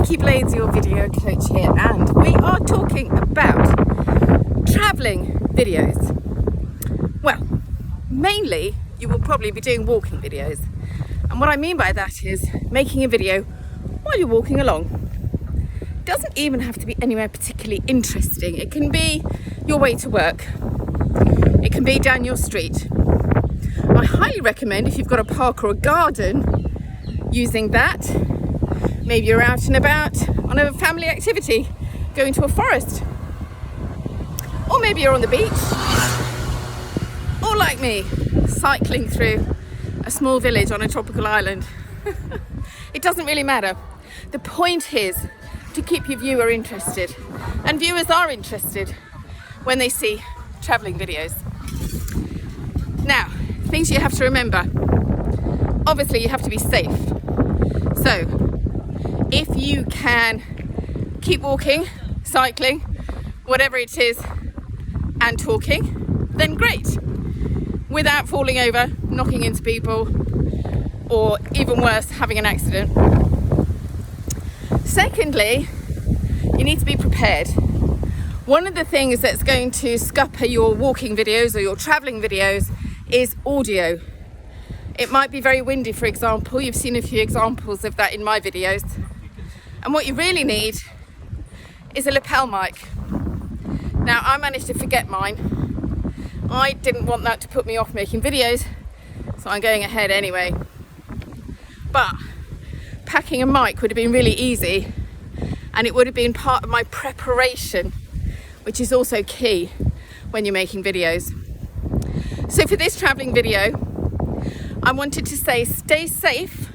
Vicky Blades, your video coach here, and we are talking about travelling videos. Well, mainly you will probably be doing walking videos, and what I mean by that is making a video while you're walking along. It doesn't even have to be anywhere particularly interesting. It can be your way to work. It can be down your street. I highly recommend, if you've got a park or a garden, using that. Maybe you're out and about on a family activity, going to a forest. Or maybe you're on the beach. Or like me, cycling through a small village on a tropical island. It doesn't really matter. The point is to keep your viewer interested. And viewers are interested when they see travelling videos. Now, things you have to remember. Obviously, you have to be safe. So, if you can keep walking, cycling, whatever it is, and talking, then great. Without falling over, knocking into people, or even worse, having an accident. Secondly, you need to be prepared. One of the things that's going to scupper your walking videos or your travelling videos is audio. It might be very windy, for example. You've seen a few examples of that in my videos. And what you really need is a lapel mic. Now, I managed to forget mine. I didn't want that to put me off making videos, so I'm going ahead anyway. But packing a mic would have been really easy, and it would have been part of my preparation, which is also key when you're making videos. So for this travelling video, I wanted to say stay safe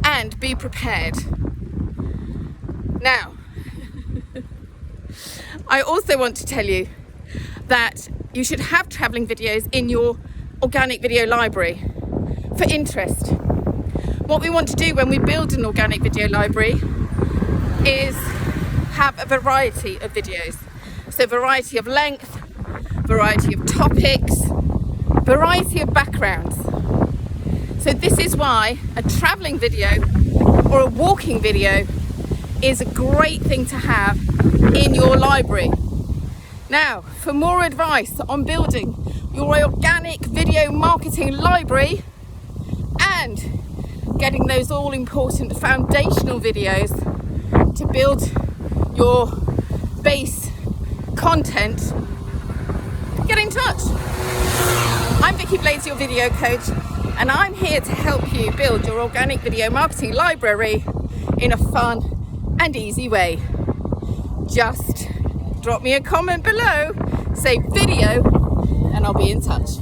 and be prepared. Now, I also want to tell you that you should have travelling videos in your organic video library for interest. What we want to do when we build an organic video library is have a variety of videos. So variety of length, variety of topics, variety of backgrounds. So this is why a travelling video or a walking video is a great thing to have in your library. Now, for more advice on building your organic video marketing library and getting those all important foundational videos to build your base content, get in touch. I'm Vicky Blades, your video coach, and I'm here to help you build your organic video marketing library in a fun and easy way. Just drop me a comment below, say video, and I'll be in touch.